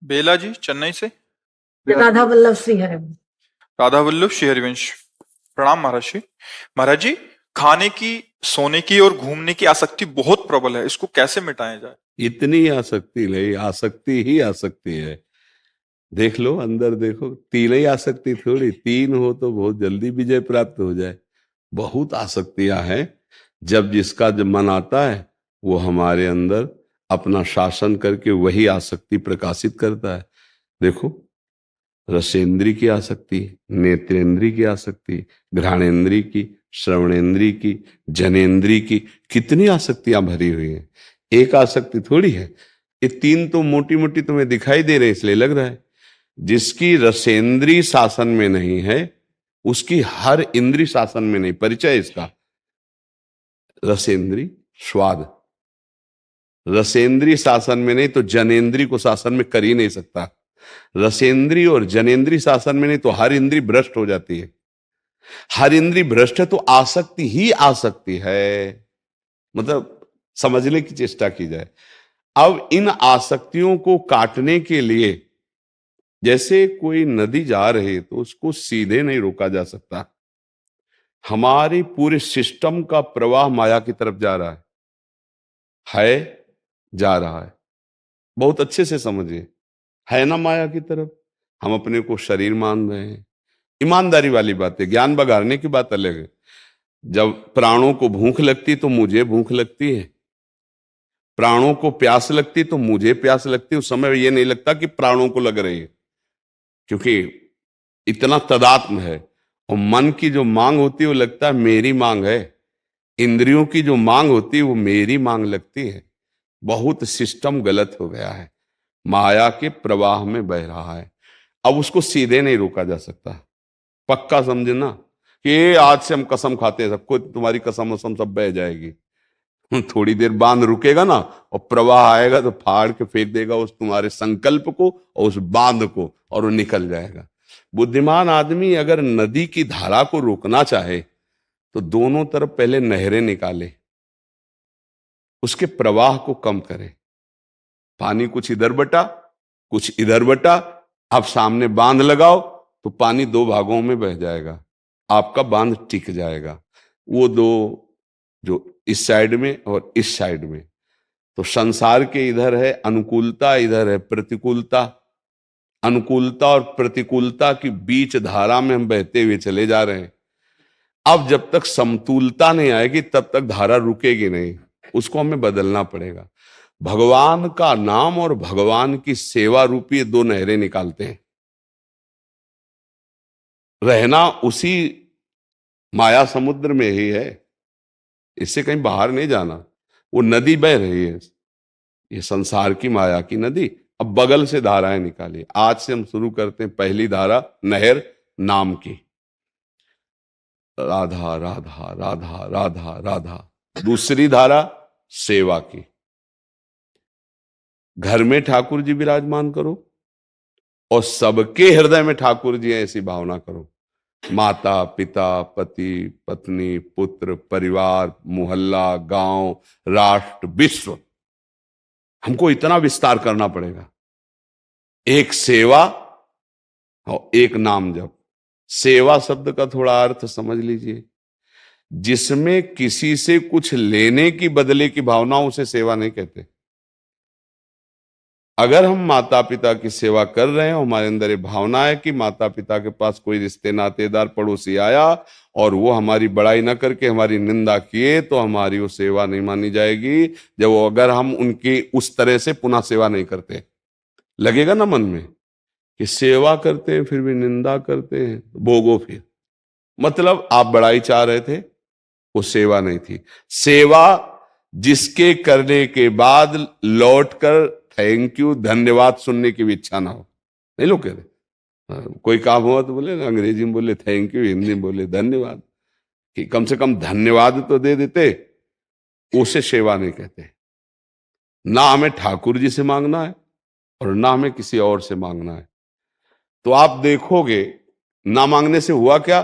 बेला जी चेन्नई से। राधा वल्लभ श्री हरिवंश। राधा वल्लभ श्री हरिवंश। प्रणाम महाराज जी। महाराज जी, खाने की, सोने की और घूमने की आसक्ति बहुत प्रबल है, इसको कैसे मिटाया जाए? इतनी आसक्ति नहीं, आसक्ति ही आसक्ति है। देख लो, अंदर देखो, तीन ही आसक्ति थोड़ी, तीन हो तो बहुत जल्दी विजय प्राप्त हो जाए। बहुत आसक्तियां हैं। जब मन आता है वो हमारे अंदर अपना शासन करके वही आसक्ति प्रकाशित करता है। देखो, रसेंद्री की आसक्ति, नेत्रेंद्री की आसक्ति, घ्राणेंद्री की, श्रवणेंद्री की, जनेंद्री की, कितनी आसक्तियां भरी हुई हैं। एक आसक्ति थोड़ी है। ये तीन तो मोटी मोटी तुम्हें दिखाई दे रहे इसलिए लग रहा है। जिसकी रसेंद्री शासन में नहीं है उसकी हर इंद्री शासन में नहीं। परिचय इसका, रसेंद्री स्वाद, रसेंद्री शासन में नहीं तो जनेंद्री को शासन में कर ही नहीं सकता। रसेंद्री और जनेंद्री शासन में नहीं तो हर इंद्री भ्रष्ट हो जाती है। हर इंद्री भ्रष्ट है तो आसक्ति ही आसक्ति है। मतलब समझने की चेष्टा की जाए। अब इन आसक्तियों को काटने के लिए, जैसे कोई नदी जा रही है तो उसको सीधे नहीं रोका जा सकता। हमारे पूरे सिस्टम का प्रवाह माया की तरफ जा रहा है, जा रहा है। बहुत अच्छे से समझिए, है ना माया की तरफ। हम अपने को शरीर मान रहे हैं। ईमानदारी वाली बात है, ज्ञान बगाड़ने की बात अलग है। जब प्राणों को भूख लगती तो मुझे भूख लगती है, प्राणों को प्यास लगती तो मुझे प्यास लगती है। उस समय ये नहीं लगता कि प्राणों को लग रही है, क्योंकि इतना तदात्म है। और मन की जो मांग होती है वो लगता है मेरी मांग है, इंद्रियों की जो मांग होती है वो मेरी मांग लगती है। बहुत सिस्टम गलत हो गया है, माया के प्रवाह में बह रहा है। अब उसको सीधे नहीं रोका जा सकता। पक्का समझना कि आज से हम कसम खाते हैं, सबको तुम्हारी कसम वसम सब बह जाएगी। थोड़ी देर बांध रुकेगा ना और प्रवाह आएगा तो फाड़ के फेंक देगा उस तुम्हारे संकल्प को और उस बांध को, और वो निकल जाएगा। बुद्धिमान आदमी अगर नदी की धारा को रोकना चाहे तो दोनों तरफ पहले नहरें निकाले, उसके प्रवाह को कम करे। पानी कुछ इधर बटा कुछ इधर बटा, आप सामने बांध लगाओ तो पानी दो भागों में बह जाएगा, आपका बांध टिक जाएगा। वो दो जो इस साइड में और इस साइड में, तो संसार के इधर है अनुकूलता, इधर है प्रतिकूलता। अनुकूलता और प्रतिकूलता की बीच धारा में हम बहते हुए चले जा रहे हैं। अब जब तक समतुलता नहीं आएगी तब तक धारा रुकेगी नहीं, उसको हमें बदलना पड़ेगा। भगवान का नाम और भगवान की सेवा रूपी दो नहरें निकालते हैं। रहना उसी माया समुद्र में ही है, इससे कहीं बाहर नहीं जाना। वो नदी बह रही है, ये संसार की माया की नदी। अब बगल से धाराएं निकालिए। आज से हम शुरू करते हैं पहली धारा नहर नाम की, राधा राधा राधा राधा राधा। दूसरी धारा सेवा की। घर में ठाकुर जी विराजमान करो और सबके हृदय में ठाकुर जी ऐसी भावना करो। माता पिता पति पत्नी पुत्र परिवार मोहल्ला गांव राष्ट्र विश्व, हमको इतना विस्तार करना पड़ेगा। एक सेवा और एक नाम जप। सेवा शब्द का थोड़ा अर्थ समझ लीजिए, जिसमें किसी से कुछ लेने की बदले की भावना, उसे सेवा नहीं कहते। अगर हम माता पिता की सेवा कर रहे हैं, हमारे अंदर ये भावना है कि माता पिता के पास कोई रिश्ते नातेदार पड़ोसी आया और वो हमारी बड़ाई ना करके हमारी निंदा किए तो हमारी वो सेवा नहीं मानी जाएगी। जब वो, अगर हम उनकी उस तरह से पुनः सेवा नहीं करते, लगेगा ना मन में कि सेवा करते हैं फिर भी निंदा करते हैं, भोगो फिर। मतलब आप बड़ाई चाह रहे थे, वो सेवा नहीं थी। सेवा जिसके करने के बाद लौटकर थैंक यू धन्यवाद सुनने की भी इच्छा ना हो। नहीं लोग कह रहे, कोई काम हुआ तो बोले ना, अंग्रेजी में बोले थैंक यू, हिंदी में बोले धन्यवाद, कि कम से कम धन्यवाद तो दे देते, उसे सेवा नहीं कहते। ना हमें ठाकुर जी से मांगना है और ना हमें किसी और से मांगना है। तो आप देखोगे ना मांगने से हुआ क्या,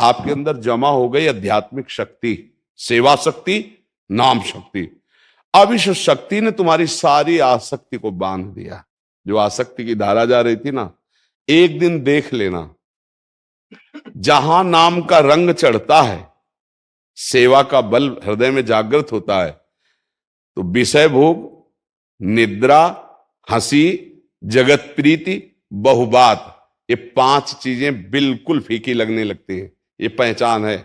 आपके अंदर जमा हो गई आध्यात्मिक शक्ति, सेवा शक्ति, नाम शक्ति। अब इस शक्ति ने तुम्हारी सारी आसक्ति को बांध दिया। जो आसक्ति की धारा जा रही थी ना, एक दिन देख लेना, जहां नाम का रंग चढ़ता है, सेवा का बल हृदय में जागृत होता है, तो विषय भोग, निद्रा, हंसी, जगत प्रीति, बहुबात, ये 5 चीजें बिल्कुल फीकी लगने लगती हैं। ये पहचान है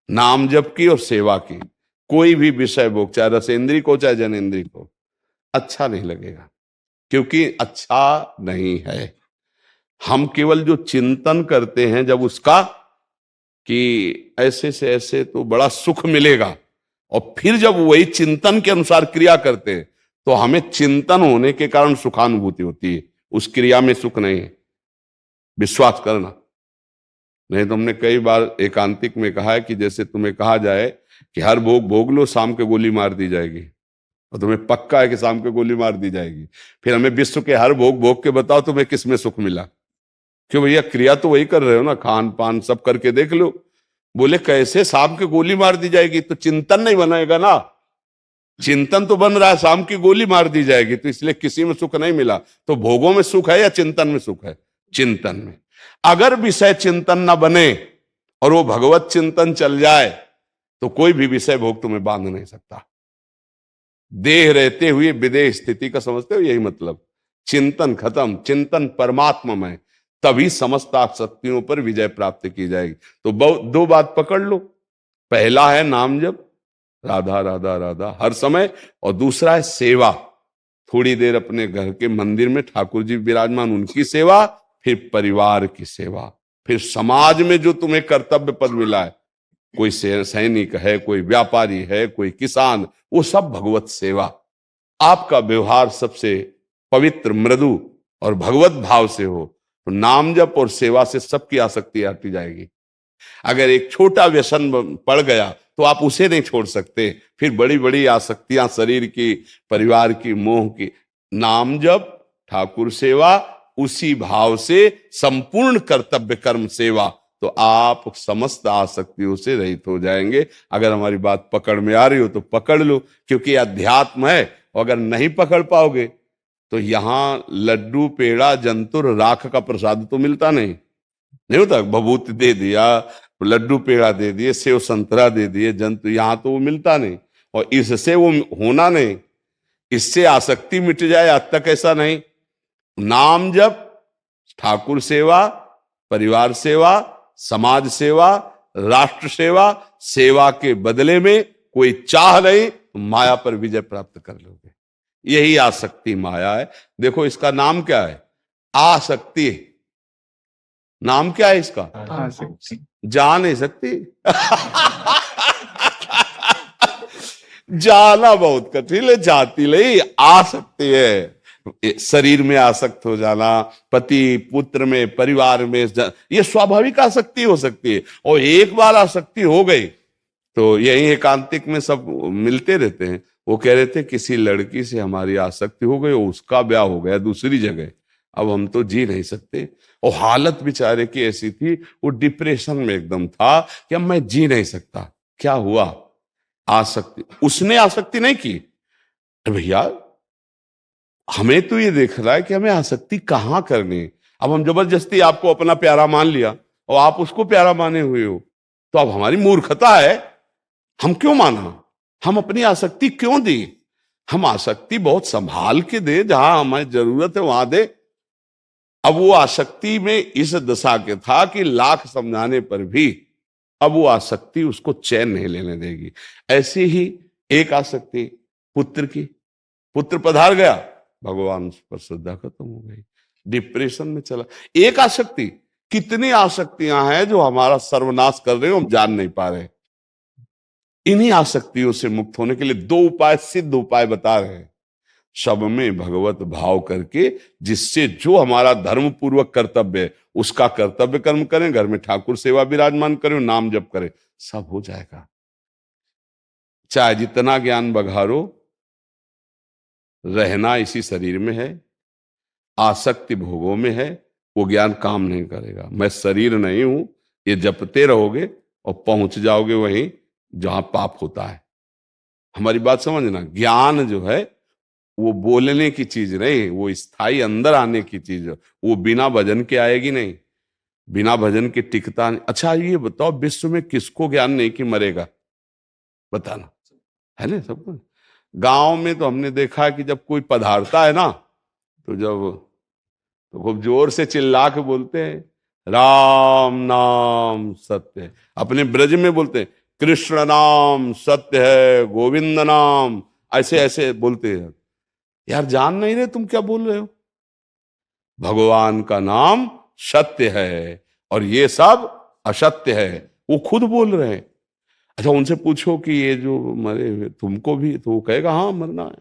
नाम जप की और सेवा की। कोई भी विषय भोग, चाहे रसेंद्री को चाहे जनेंद्री को, अच्छा नहीं लगेगा, क्योंकि अच्छा नहीं है। हम केवल जो चिंतन करते हैं जब उसका, कि ऐसे से ऐसे तो बड़ा सुख मिलेगा, और फिर जब वही चिंतन के अनुसार क्रिया करते हैं तो हमें चिंतन होने के कारण सुखानुभूति होती है, उस क्रिया में सुख नहीं है। विश्वास करना। नहीं तो हमने कई बार एकांतिक में कहा है कि जैसे तुम्हें कहा जाए कि हर भोग भोग लो, शाम के गोली मार दी जाएगी, और तुम्हें पक्का है कि शाम के गोली मार दी जाएगी। फिर हमें विश्व के हर भोग भोग के बताओ तुम्हें किस में सुख मिला। क्यों भैया, क्रिया तो वही कर रहे हो ना, खान पान सब करके देख लो। बोले कैसे शाम की गोली मार दी जाएगी, तो चिंतन नहीं बनेगा ना। चिंतन तो बन रहा है, शाम की गोली मार दी जाएगी, तो इसलिए किसी में सुख नहीं मिला। तो भोगों में सुख है या चिंतन में सुख है? चिंतन में। अगर विषय चिंतन ना बने और वो भगवत चिंतन चल जाए तो कोई भी विषय भोग तुम्हें बांध नहीं सकता। देह रहते हुए विदेह स्थिति का समझते हो, यही मतलब। चिंतन खत्म, चिंतन परमात्मा, तभी समस्त आसक्तियों पर विजय प्राप्त की जाएगी। तो 2 बात पकड़ लो। पहला है नाम जप, राधा राधा राधा हर समय, और दूसरा है सेवा। थोड़ी देर अपने घर के मंदिर में ठाकुर जी विराजमान, उनकी सेवा, फिर परिवार की सेवा, फिर समाज में जो तुम्हें कर्तव्य पद मिला है, कोई सैनिक है, कोई व्यापारी है, कोई किसान, वो सब भगवत सेवा। आपका व्यवहार सबसे पवित्र, मृदु और भगवत भाव से हो तो नाम जप और सेवा से सबकी आसक्ति हटी जाएगी। अगर एक छोटा व्यसन पड़ गया तो आप उसे नहीं छोड़ सकते, फिर बड़ी बड़ी आसक्तियां शरीर की, परिवार की, मोह की। नाम जप, ठाकुर सेवा, उसी भाव से संपूर्ण कर्तव्य कर्म सेवा, तो आप समस्त आसक्तियों से रहित हो जाएंगे। अगर हमारी बात पकड़ में आ रही हो तो पकड़ लो, क्योंकि अध्यात्म है। और अगर नहीं पकड़ पाओगे तो यहां लड्डू, पेड़ा, जंतुर, राख का प्रसाद तो मिलता नहीं होता। भभूति दे दिया, लड्डू पेड़ा दे दिए, सेव संतरा दे दिए, जंतु, यहां तो वो मिलता नहीं, और इससे वो होना नहीं। इससे आसक्ति मिट जाए, आज तक ऐसा नहीं। नाम जप, ठाकुर सेवा, परिवार सेवा, समाज सेवा, राष्ट्र सेवा, सेवा के बदले में कोई चाह नहीं, माया पर विजय प्राप्त कर लोगे। यही आसक्ति माया है। देखो इसका नाम क्या है, आसक्ति। नाम क्या है इसका? जा नहीं सकती। जाना बहुत कठिन है, जाती नहीं, आ सकती है। शरीर में आसक्त हो जाना, पति पुत्र में, परिवार में, ये स्वाभाविक आसक्ति हो सकती है। और एक बार आसक्ति हो गई तो यही एकांतिक में सब मिलते रहते हैं। वो कह रहे थे किसी लड़की से हमारी आसक्ति हो गई, उसका ब्याह हो गया दूसरी जगह, अब हम तो जी नहीं सकते। और हालत बेचारे की ऐसी थी, वो डिप्रेशन में एकदम था कि अब मैं जी नहीं सकता। क्या हुआ? आसक्ति। उसने आसक्ति नहीं की। भैया हमें तो ये देख रहा है कि हमें आसक्ति कहां करनी। अब हम जबरदस्ती आपको अपना प्यारा मान लिया और आप उसको प्यारा माने हुए हो, तो अब हमारी मूर्खता है। हम क्यों माना? हम अपनी आसक्ति क्यों दी? हम आसक्ति बहुत संभाल के दे, जहां हमारी जरूरत है वहां दे। अब वो आसक्ति में इस दशा के था कि लाख समझाने पर भी अब वो आसक्ति उसको चैन नहीं लेने देगी। ऐसी ही एक आसक्ति पुत्र की, पुत्र पधार गया, भगवान पर श्रद्धा खत्म हो गई, डिप्रेशन में चला। एक आसक्ति, कितनी आसक्तियां हैं जो हमारा सर्वनाश कर रहे हो, हम जान नहीं पा रहे। इन्हीं आसक्तियों से मुक्त होने के लिए 2 उपाय, सिद्ध उपाय बता रहे हैं। सब में भगवत भाव करके, जिससे जो हमारा धर्म पूर्वक कर्तव्य है उसका कर्तव्य कर्म करें, घर में ठाकुर सेवा विराजमान करें, नाम जप करें, सब हो जाएगा। चाहे जितना ज्ञान बघारो, रहना इसी शरीर में है, आसक्ति भोगों में है, वो ज्ञान काम नहीं करेगा। मैं शरीर नहीं हूं, ये जपते रहोगे और पहुंच जाओगे वहीं जहां पाप होता है। हमारी बात समझना, ज्ञान जो है वो बोलने की चीज नहीं, वो स्थायी अंदर आने की चीज है। वो बिना भजन के आएगी नहीं, बिना भजन के टिकता नहीं। अच्छा ये बताओ, विश्व में किसको ज्ञान नहीं कि मरेगा? बताना है ना सबको। गांव में तो हमने देखा कि जब कोई पधारता है ना, तो खूब जोर से चिल्ला के बोलते हैं राम नाम सत्य है। अपने ब्रज में बोलते हैं कृष्ण नाम सत्य है, गोविंद नाम, ऐसे ऐसे बोलते हैं। यार जान नहीं रहे तुम क्या बोल रहे हो? भगवान का नाम सत्य है और ये सब असत्य है, वो खुद बोल रहे हैं। अच्छा उनसे पूछो कि ये जो मरे हुए तुमको भी, तो वो कहेगा हाँ मरना है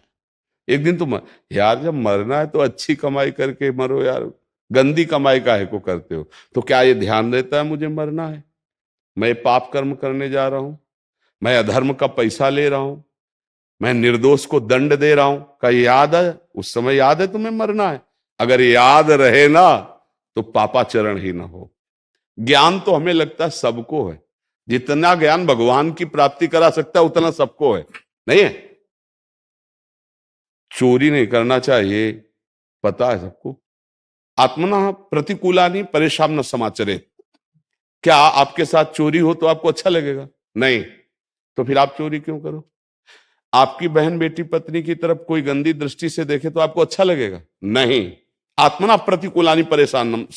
एक दिन। तुम यार जब मरना है तो अच्छी कमाई करके मरो यार, गंदी कमाई काहे को करते हो? तो क्या ये ध्यान रहता है मुझे मरना है, मैं पाप कर्म करने जा रहा हूं, मैं अधर्म का पैसा ले रहा हूं, मैं निर्दोष को दंड दे रहा हूं? क्या याद है? उस समय याद है तुम्हें मरना है? अगर याद रहे ना तो पापाचरण ही ना हो। ज्ञान तो हमें लगता है सबको है, जितना ज्ञान भगवान की प्राप्ति करा सकता है उतना सबको है, नहीं है? चोरी नहीं करना चाहिए, पता है सबको। आत्मना प्रतिकूलानि परेशान न समाचरे। क्या आपके साथ चोरी हो तो आपको अच्छा लगेगा? नहीं, तो फिर आप चोरी क्यों करो? आपकी बहन बेटी पत्नी की तरफ कोई गंदी दृष्टि से देखे तो आपको अच्छा लगेगा? नहीं। आत्मना प्रतिकूलानि परेशान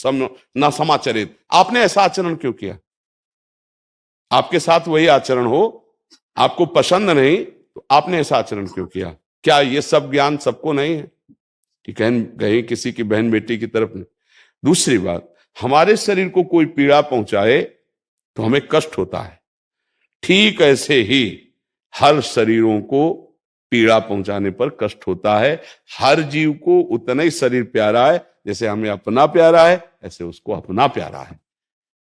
न समाचरित। आपने ऐसा आचरण क्यों किया? आपके साथ वही आचरण हो, आपको पसंद नहीं, तो आपने ऐसा आचरण क्यों किया? क्या ये सब ज्ञान सबको नहीं है कि कहीं किसी की बहन बेटी की तरफ नहीं? दूसरी बात, हमारे शरीर को कोई पीड़ा पहुंचाए तो हमें कष्ट होता है, ठीक ऐसे ही हर शरीरों को पीड़ा पहुंचाने पर कष्ट होता है। हर जीव को उतना ही शरीर प्यारा है, जैसे हमें अपना प्यारा है ऐसे उसको अपना प्यारा है।